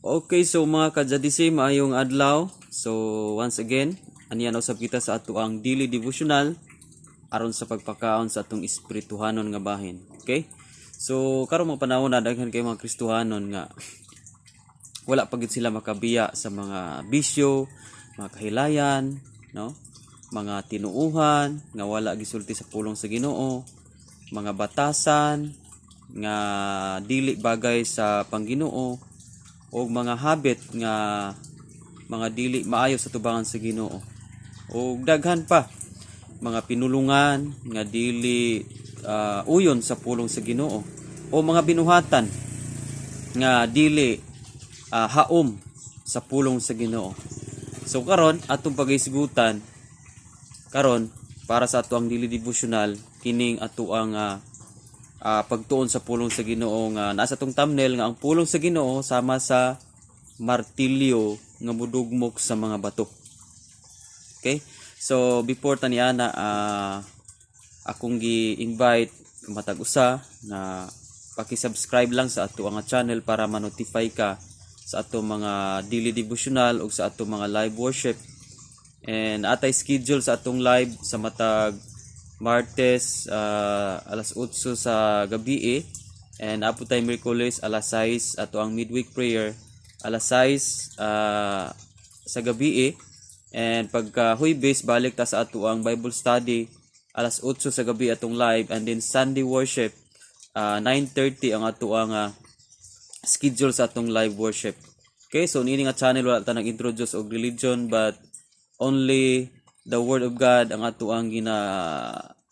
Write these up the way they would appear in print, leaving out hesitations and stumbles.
Okay, so mga kajadisi, maayong adlaw. So once again, aniyan usab kita sa ato ang daily devotional aron sa pagpakaon sa atong espirituhanon nga bahin. Okay? So karon mga panahon na daghan kay mga Kristohanon nga wala pa gid sila makabiya sa mga bisyo, mga kahilayan, no? Mga tinuuhan nga wala gisulti sa pulong sa Ginoo, mga batasan nga dili bagay sa Pangginoo o mga habit nga mga dili maayo sa tubangan sa Ginoo. O daghan pa mga pinulungan nga dili uyon sa pulong sa Ginoo o mga binuhatan nga dili haom sa pulong sa Ginoo. So karon atong pag-isgutan karon para sa ato ang daily devotional kining ato ang pagtuon sa pulong sa Ginoo nga nasa tong thumbnail nga ang pulong sa Ginoo sama sa martilyo nga mudugmok sa mga bato. Okay? So before taniana akong gi-invite matag usa na paki-subscribe lang sa ato ang channel para ma-notify ka sa ato mga daily devotional o sa ato mga live worship. And atay schedule sa atong live sa matag Martes alas 8 sa gabi and apo tay Miyerkules alas 6 ato ang midweek prayer alas 6 sa gabi and pagka Huwebes balik ta sa ato ang Bible study alas 8 sa gabi atong live, and then Sunday worship 9:30 ang ato ang schedule sa atong live worship. Okay, so nini nga channel wala ta nag-introduce og religion but only the word of God ang ato ang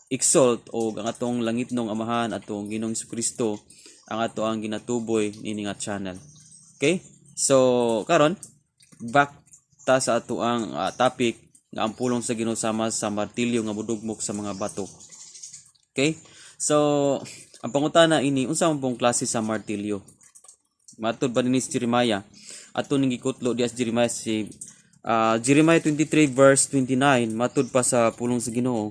exalt o ang atong langitnong amahan atong Ginoong Kristo ang ato ang ginatuboy nini nga channel. Okay? So karon back ta sa ato ang topic nga ang pulong sa Ginoo sama sa martilyo nga mudugmok sa mga bato. Okay? So ang pangutana ini unsa man pong klase sa martilyo? Matud ba ni Jeremiah ato ning gikutlo dias Jeremiah si Jeremiah 23 verse 29 matud pa sa pulong sa Ginoo.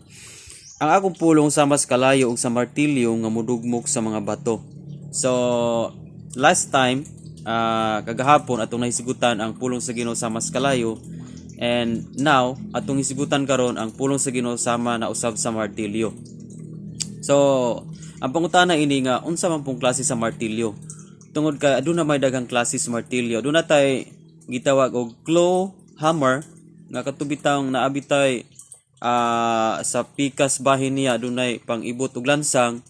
Ang akong pulong sama sa kalayo ug sa martilyo nga mudugmok sa mga bato. So last time kagahapon atong nahisigutan ang pulong sa Ginoo sama sa kalayo, and now atong hisigutan karon ang pulong sa Ginoo sama na usab sa martilyo. So ang pangutana ini nga unsa man pong klase sa martilyo? Tungod kay aduna may daghang klase sa martilyo. Aduna tay gitawag og claw hammer nga katubitang naabitay sa pikas bahin niya adunay pang-ibot og lansang,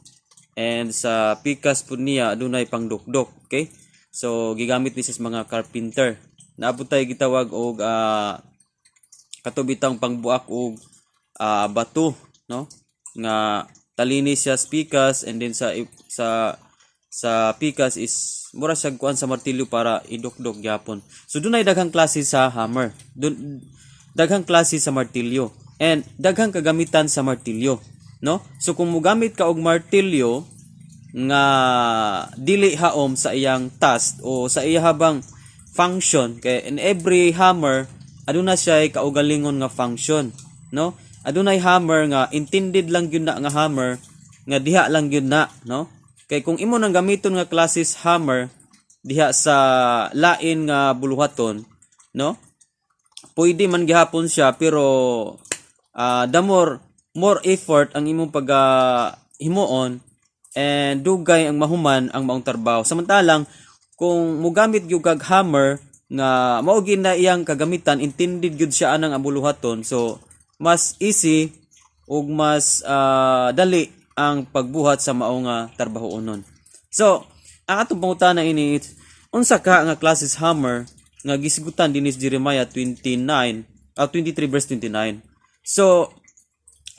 and sa pikas pud niya adunay pangdukdok. Okay? So gigamit ni sa mga carpenter. Naabot tay gitawag og katubitang pangbuak og bato, no? Nga talinis siya sa pikas, and then sa pikas is mura siya kuan sa martilyo para idukdok gyapon. So dunay daghang klase sa hammer. Daghang klase sa martilyo and daghang kagamitan sa martilyo, no? So kung mogamit ka og martilyo nga dili haom sa iyang task o sa iyahabang function, kay in every hammer aduna siya kaugalingon nga function, no? Adunay hammer nga intended lang gyud na nga hammer nga diha lang gyud na, no? Kay kung imo nang gamiton nga klases hammer diha sa lain nga buluhaton, no? Pwede man gihapon siya pero the more effort ang imong himuon and dugay ang mahuman ang maong trabaho. Samantalang kung mogamit gyud kag hammer nga mao gyud na iyang kagamitan, intended gyud siya anang buluhaton, so mas easy ug mas dali ang pagbuhat sa maong trabahoon. So ang atong pangutana ini unsa ka nga klases hammer nga gisigutan dinis Jeremiah 23 verse 29. So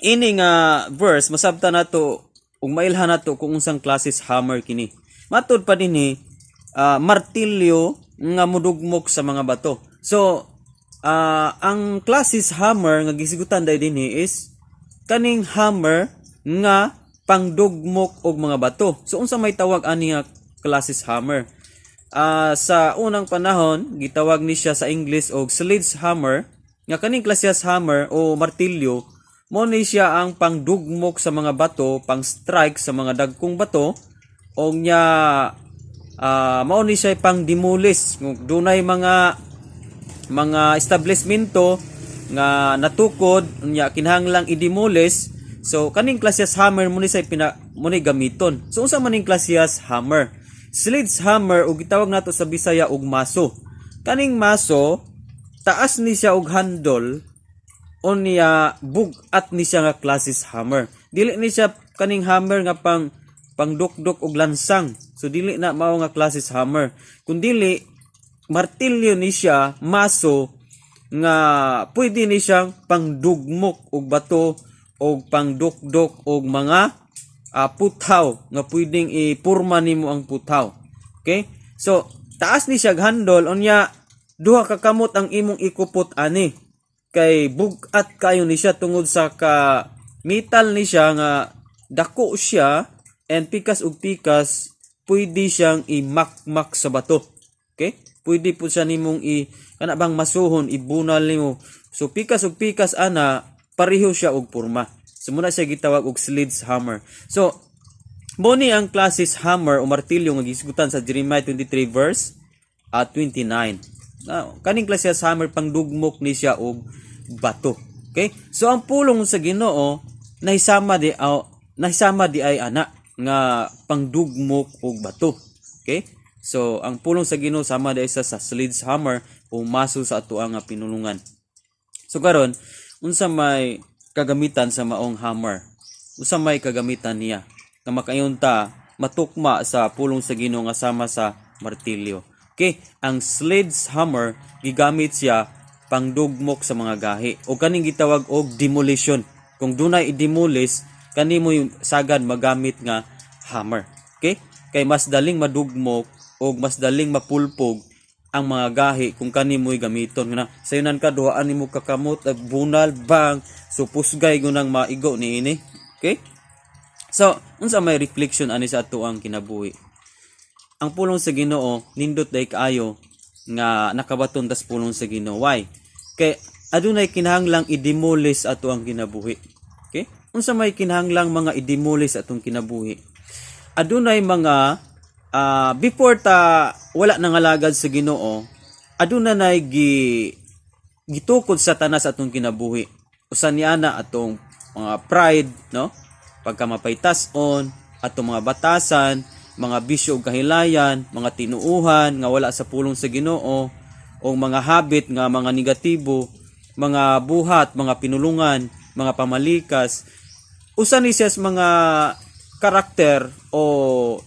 ini nga verse masabtan nato ug mailhan nato kung unsang klases hammer kini. Matud pa dinhi martilyo nga mudugmok sa mga bato. So ang klases hammer nga gisigutan day dinhi is kaning hammer nga pangdugmok og mga bato. So unsa may tawag ani nga klases hammer? Sa unang panahon gitawag ni siya sa English og sledgehammer, nga kaning klases hammer o martilyo mo ni siya ang pangdugmok sa mga bato, pang strike sa mga dagkong bato o nya mao ni siya pang demolish. Dunay mga establishmento nga natukod nya kinahanglang i-demolish. So kaning klasyas hammer mo ni say gamiton. So unsa man ning klasyas hammer? Sledgehammer ug gitawag nato sa Bisaya og maso. Kaning maso taas ni siya og handle unya bugat ni siya nga klasyas hammer. Dili ni siya kaning hammer nga pangdukdok og lansang. So dili na mao nga klasyas hammer. Kun dili martilyo ni siya maso nga pwede ni siyang pangdugmok og bato og pangdukdok og mga putaw nga pwedeng ipurma nimo ang putaw. Okay? So taas ni siya handle unya duha ka kamot ang imong ikupot ani kay bugat kayo ni siya tungod sa ka metal ni siya nga dako siya and pikas ug pikas pwede siyang imakmak sa bato. Okay? Pwede po siya nimong kana bang masuhon ibunal nimo. So pikas ug pikas ana pareho siya og porma. So muna siya gitawag og sledgehammer. So mo ni ang klasis hammer o martilyo nga gisgutan sa Jeremiah 23 verse 29. Kaning klasis hammer pangdugmok ni siya og bato. Okay? So ang pulong sa Ginoo nahisama di ay ana nga pangdugmok og bato. Okay? So ang pulong sa Ginoo sama di sa sledgehammer o maso sa ato nga pinulungan. So karon unsa may kagamitan sa maong hammer? Unsa may kagamitan niya nga makayon ta matukma sa pulong sa Ginoo nga sama sa martilyo? Okay, ang sledgehammer gigamit siya pangdugmok sa mga gahi o kaning gitawag og demolition. Kung dunay i-demolish kanimo sagad magamit nga hammer. Okay? Kay mas daling madugmok o mas daling mapulpog ang mga gahi kung kanimoy gamiton nga sayunan ka duhaan nimo kakamot ag bunal bang so pusgay gunang maigo niini. Okay? So unsa may reflection ani sa ato ang kinabuhi? Ang pulong sa Ginoo nindot day kaayo nga nakabaton tas pulong sa Ginoo. Why? Kay adunay kinahanglang i-demolish ato ang kinabuhi. Okay? Unsa may kinahanglang mga i-demolish atong kinabuhi? Adunay mga before ta wala nangalagad sa Ginoo, aduna nay gitukod sa tanas atong kinabuhi. Usa niana atong mga pride, no? Pagkamapaytas-on, atong mga batasan, mga bisyo ug kahilayan, mga tinuuhan nga wala sa pulong sa Ginoo, o mga habit nga mga negatibo, mga buhat, mga pinulungan, mga pamalikas. Usa ni siya mga karakter o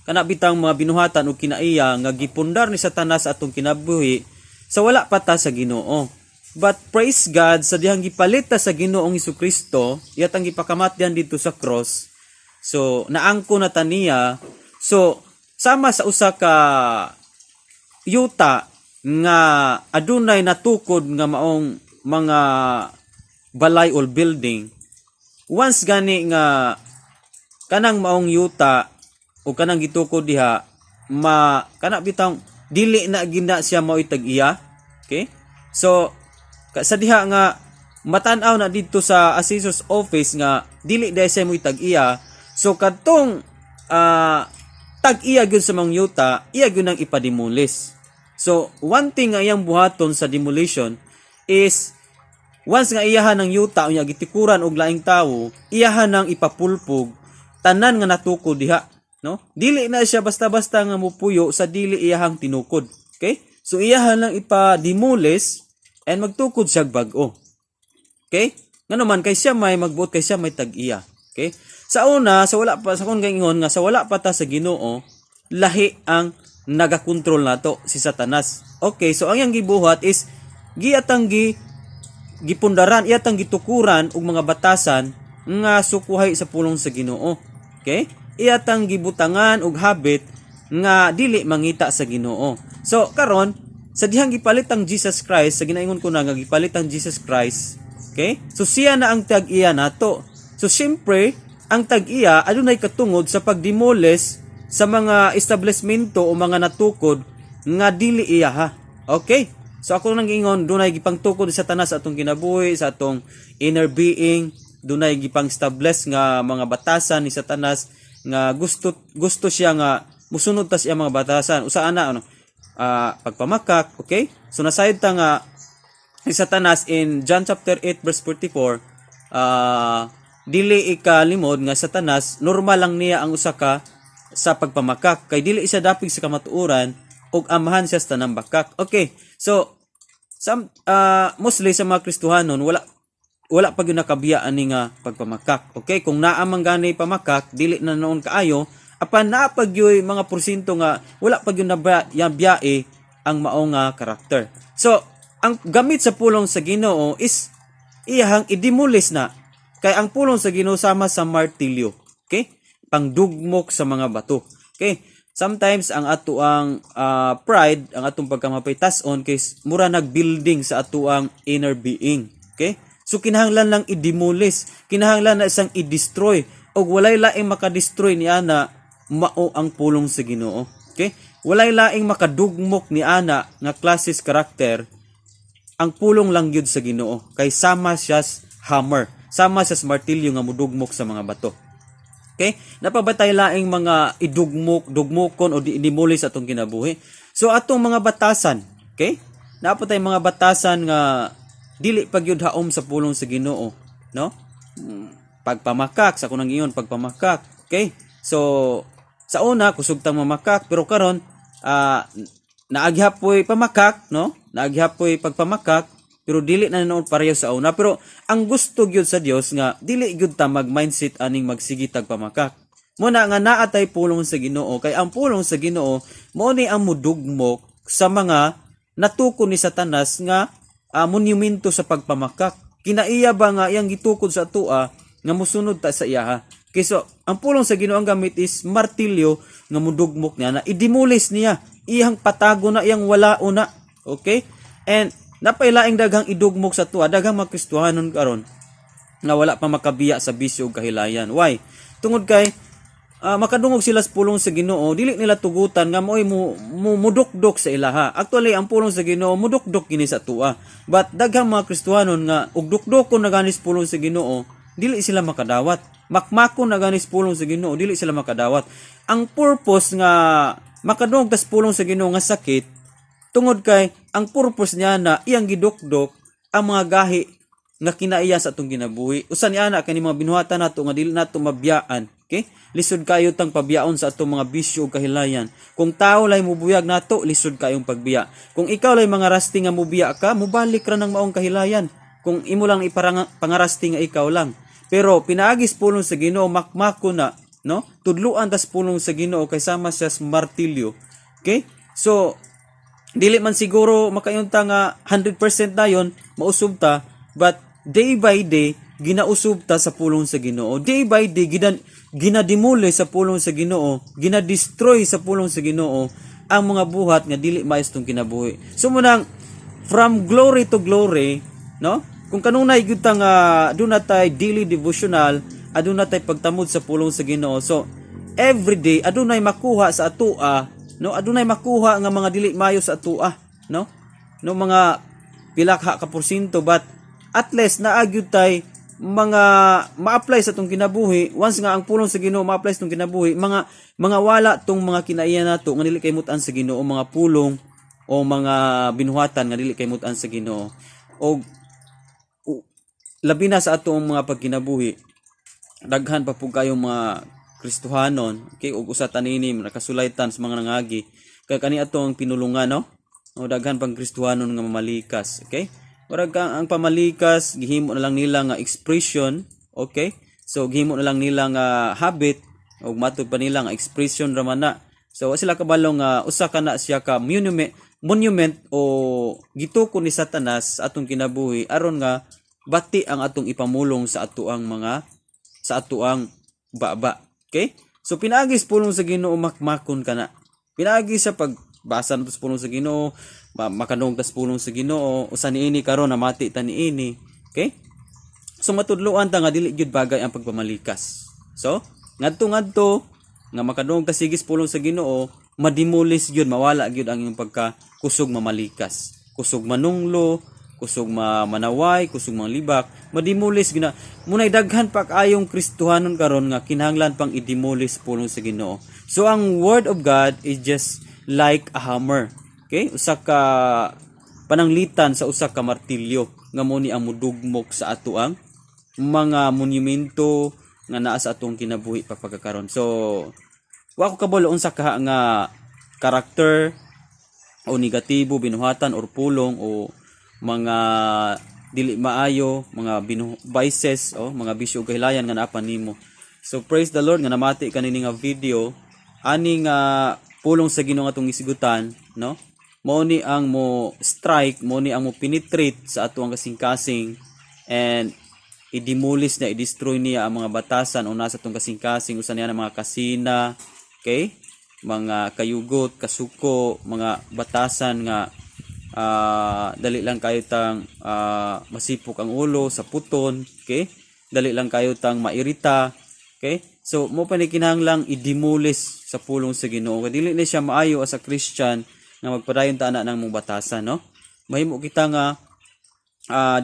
kana bitang mga binuhatan o kinaiya nga gipundar ni Satanas atong kinabuhi sa wala pa ta sa Ginoo. But praise God sa dihang gipalit ta sa Ginoong Hesukristo, iyatang gipakamatyan dito sa cross. So naangko na ta niya. So sama sa usa ka yuta nga adunay natukod nga maong mga balay or building. Once gani nga kanang maong yuta o kanang gitukod diha kana bitang dili na gina siya mao itag-iya. Okay? So sa diha nga matan-aw na dito sa assessor's office nga dili dai siya mo itag-iya. So kadtong tag-iya gyud sa mga yuta, iya gyud nang ipademolish. So one thing nga iyang buhaton sa demolition is once nga iyahan ng yuta unya gitikuran og laing tawo, iyahan nang ipapulpog tanan nga natukod diha. No? Dili na siya basta-basta nga mupuyo sa dili iyahang tinukod. Okay? So iyahan lang ipa-demolish and magtukod siya bag-o. Okay? Ngano man kay siya may magbuot kay siya may tag-iya. Okay? Sa una, sa wala pa sa kun ingon nga sa wala pa ta sa Ginoo, lahi ang nagakontrol nato si Satanas. Okay, so ang yang gibuhat is giatang gipundaran, iyatang gitukuran og mga batasan nga sukuhay sa pulong sa Ginoo. Okay? Iyatang gibutangan og habit nga dili mangita sa Ginoo. So karon sa dihang gipalit ang Jesus Christ, sa ginaingon ko na nga gipalit ang Jesus Christ, okay? So siya na ang tag-iya nato. So siyempre, ang tag-iya adunay katungod sa pagdemolish sa mga establishmento o mga natukod nga dili iya ha. Okay? So ako nang ingon dunay gipangtukod sa tanas atong kinabuhi, sa atong inner being, dunay gipang establish nga mga batasan ni Satanas nga gusto siya nga musunod ta siya mga batasan. Usa ana ano? Pagpamakak, okay? So nasayod ta nga si Satanas in John chapter 8 verse 44, dili ikalimod nga Satanas normal lang niya ang usa ka sa pagpamakak kay dili isa dapig sa kamatuoran ug amahan siya sa tanang bakak. Okay. So mostly sa mga Kristohanon wala pa gyud nakabiya ani nga pagpamakak. Okay? Kung naa man gani pamakak, dili na noon kaayo apan naa pa gyud mga porsyento nga wala pa gyud nabiyae ang mao nga karakter. So ang gamit sa pulong sa Ginoo is iyang idimulis na kay ang pulong sa Ginoo sama sa martilyo. Okay? Pangdugmok sa mga bato. Okay? Sometimes ang ato ang pride, ang atong pagkamapaytas-on kay mura nagbuilding sa ato ang inner being. Okay? So kinahanglan lang i-demolish, kinahanglan na isang i-destroy og walay laing maka-destroy niya na mao ang pulong sa Ginoo. Okay? Walay laing makadugmok ni ana nga klases karakter ang pulong lang gyud sa Ginoo kay sama siya hammer, sama siya martilyo nga mudugmok sa mga bato. Okay? Napabatay laing mga dugmokon o demolish atong kinabuhi. So atong mga batasan, okay? Napatay mga batasan nga dili pa gyud haom sa pulong sa Ginoo, no? Pagpamakak sa kunang iyon, pagpamakak. Okay? So sa una kusog tang mamakak pero karon naagyapoy pamakak, no? Naagyapoy pagpamakak pero dili na noon pareho sa una. Pero ang gusto gyud sa Dios nga dili gyud ta mag-mindset aning magsigi tagpamakak. Muna nga naatay pulong sa Ginoo kay ang pulong sa Ginoo mao ni ang mudugmok sa mga natukon ni Satanas nga monumento sa pagpamakak. Kinaiya ba nga iyang gitukod sa atua nga musunod ta sa iya. Okay, so ang pulong sa Ginoo ang gamit is martilyo nga mudugmok niya na i-demolish niya, iyang patago na iyang wala una. Okay? And napailaing daghang idugmok sa tuwa, daghang mga Kristohanon karon nga wala pa makabiya sa bisyo ug kahilayan. Why? Tungod kay makadungog sila sa pulong sa Ginoo, dili nila tugutan nga mo'y mudukdok sa ilaha. Actually, ang pulong sa Ginoo mudukdok gini sa tuwa. But daghang mga Kristohanon nga ug dukdokon na ganis pulong sa Ginoo, dili sila makadawat. Makmakon na ganis pulong sa Ginoo, dili sila makadawat. Ang purpose nga makadungog tas pulong sa Ginoo nga sakit, tungod kay ang purpose niya na iyang gidukdok ang mga gahi nga kinaiya sa atong ginabuhi. Usa ni ana kani mga binuhatan nato nga dili nato mabiyaan. Okay? Lisod kayo tang pabiyaon sa atong mga bisyo ug kahilayan. Kung tao lay mubuyag nato, lisod kayong pagbiya. Kung ikaw lay mga rasti nga mubiya ka, mubalik ra nang maong kahilayan. Kung imo lang ipangarasti nga ikaw lang. Pero pinaagis pulong sa Ginoo makmako na, no? Tudluan tas pulong sa Ginoo kay sama siya sa martilyo. Okay? So dili man siguro makayunta nga 100% dayon mausub ta, but day by day ginausob ta sa pulong sa Ginoo. Day by day ginadimuli sa pulong sa Ginoo, ginadestroy sa pulong sa Ginoo ang mga buhat nga dili maayos tong kinabuhi. So munang from glory to glory, no? Kung kanunay gyud ta nga aduna tay daily devotional, aduna tay pagtamod sa pulong sa Ginoo. So every day adunay makuha sa atua, no? Adunay makuha nga mga dili maayo sa atua, no? No mga pilakha ka porsyento, but at least naagyud tay mga ma-apply sa tong kinabuhi. Once nga ang pulong sa Ginoo ma-apply sa tong kinabuhi, mga wala tong mga kinaiya nato nga dili kay mutan sa Ginoo, mga pulong o mga binuhatan nga dili kay mutan sa Ginoo. O labi na sa atong mga pagkinabuhi, daghan pa po kayong mga Kristohanon, okay, ug usa taninim nakasulaitan sa mga nangagi kay kani atong pinulungan, no? O daghan pang Kristohanon nga mamalikas, okay? Murag ang pamalikas gihimo na lang nila nga expression, okay? So gihimo na lang nila nga habit ug matud pa nila nga expression ra man na. So sila kabalo nga usa ka na siya ka monument o gitukon ni Satanas atong kinabuhi aron nga bati ang atong ipamulong sa atuang baba. Okay? So pinaagis pulong sa Ginoo makmakon kana. Pinaagis sa pagbasa nato sa pulong sa Ginoo, makanong tas pulong sa Ginoo, usa niini karon namati ta niini. Okay? So matudloan ta nga dili gyud bagay ang pagpamalikas. So ngadto nga makadong ta sigis pulong sa Ginoo, madimulis gyud, mawala gyud ang imong pagka kusog mamalikas, kusog manunglo, kusog manaway, kusog libak, madimulis gina. Munay daghan pa kaayong Kristohanon karon nga kinahanglan pang idimulis pulong sa Ginoo. So ang word of God is just like a hammer. Okay? Usa ka pananglitan sa usa ka martilyo nga mo ni ang mudugmok sa ato ang mga monumento nga naa sa atong kinabuhi pagkakaron. So wa ko kabalo unsa ka nga karakter o negatibo, binuhatan or pulong o mga dili maayo, mga vices o mga bisyo kahilayan nga naa nimo. So praise the Lord nga namati kanini nga video ani nga pulong sa Ginoo atong isigutan, no? Mao ni ang mo strike, mao ni ang mo penetrate sa ato ang kasing-kasing and i-demolish na, i-destroy niya ang mga batasan o nasa atong kasing-kasing usa niya ang mga kasina, okay? Mga kayugot, kasuko, mga batasan nga dali lang kayo tang masipok ang ulo sa puton, okay? Dali lang kayo tang mairita, okay? So mo pa ni kinahanglang i-demolish sa pulong sa Ginoo. Dili na siya maayo as a Christian nga magpadayon ta ana nang mong batasan, no? Mahimo kita nga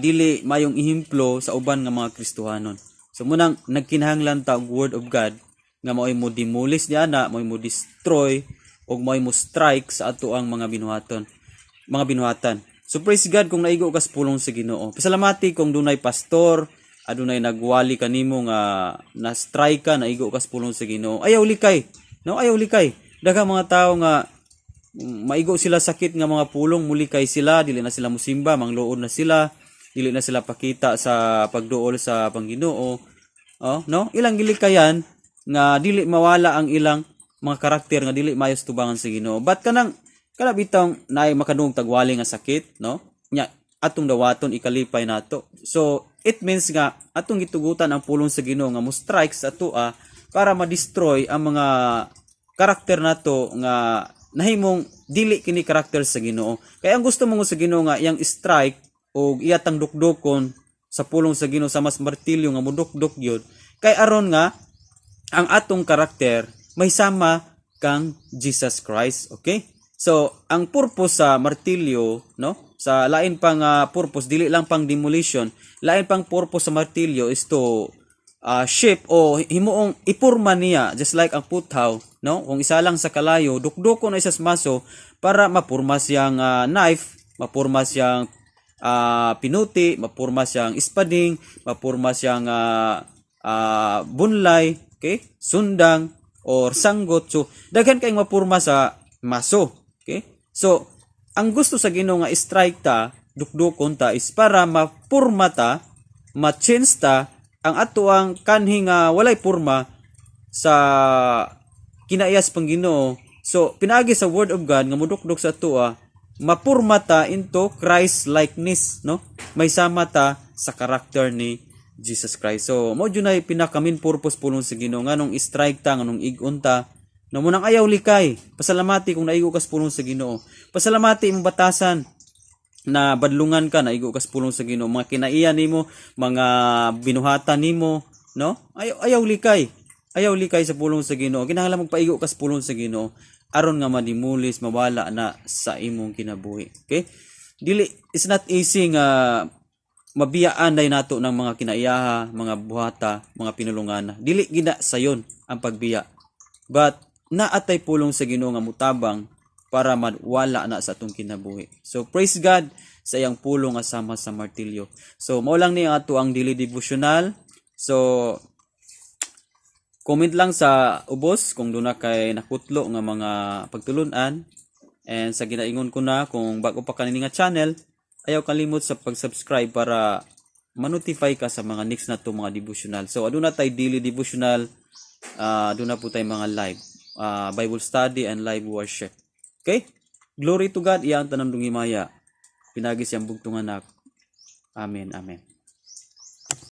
dili mayong ihimplo sa uban nga mga Kristohanon. So munang nagkinahanglan ta og word of God nga maoy mo demolish di ana, maoy mo destroy ug maoy mo strike sa ato ang mga binuhatan. So praise God kung naigo ka sa pulong sa Ginoo. Pasalamati kung dunay pastor, adunay nagwali kanimo nga na strike ka, naigo ka sa pulong sa Ginoo. Ayaw likay, no? Ayaw likay. Daghang mga tao nga maigo sila sakit nga mga pulong, mulikay sila, dili na sila musimba, mangluod na sila, dili na sila pakita sa pagduol sa Pangginoo. Oh, no? Ilang gilikayan nga dili mawala ang ilang mga karakter nga dili mayos tubangan sa Ginoo. But kanang bitong naay makadung tagwali nga sakit, no? Nya atong dawaton ikalipay nato. So it means nga atong gitugutan ang pulong sa Ginoo nga mo strike sa atoa para ma-destroy ang mga karakter nato nga nahimong dili kini karakter sa Ginoo. Kaya ang gusto mo sa Ginoo nga iyang strike o iyatang dukdokon sa pulong sa Ginoo sa mas martilyo nga mudukdok gyud. Kay aron nga ang atong karakter may sama kang Jesus Christ, okay? So, ang purpose sa martilyo, no? Sa lain pang purpose, dili lang pang demolition, lain pang purpose sa martilyo is to shape o himuong ipurma niya, just like ang puthaw, no? Kung isa lang sa kalayo, dukdoko na isas maso para mapurma siyang knife, mapurma siyang pinuti, mapurma siyang ispading, mapurma siyang bunlay, okay? Sundang or sanggot. So daghan kay mapurma sa maso, okay? So ang gusto sa Ginoo nga strike ta, dukdukon ta is para mapurma ta, ma-change ta ang ato ang kanhi nga walay purma sa kinaiyas pang Ginoo. So pinaagi sa word of God nga mudukdok sa atoa, mapurma ta into Christ likeness, no? May sama ta sa karakter ni Jesus Christ. So mo jud nay pinaka-main purpose pulong sa Ginoo nganong strike ta nganong ig-on ta na munang ayaw likay. Pasalamati kung naigo ka sa pulong sa Ginoo. Pasalamati imong batasan na badlungan ka, naigo ka sa pulong sa Ginoo. Mga kinaiya nimo, mga binuhatan nimo, no? Ayaw likay. Ayaw likay sa pulong sa Ginoo. Kinahanglan magpaigo ka sa pulong sa Ginoo aron nga madimulis, mawala na sa imong kinabuhi. Okay? Dili, it's not easy nga mabiyaan day nato ng mga kinaiyaha, mga buhata, mga pinulungan. Dili gina sayon ang pagbiya. But naatay pulong sa Ginoo nga mutabang para mawala na sa atong kinabuhi. So praise God sa iyang pulong nga sama sa martilyo. So mao lang ni ato ang daily devotional. So comment lang sa ubos kung doon na kay nakutlo nga mga pagtulunan. And sa ginaingon ko na, kung bago pa kanini nga channel, ayaw kalimot sa pag-subscribe para ma-notify ka sa mga next na to mga devotional. So aduna tay daily devotional, aduna po tay mga live Bible study and live worship. Okay? Glory to God, iyang tanan dungimaya. Pinagi siyang bugtong anak. Amen, amen.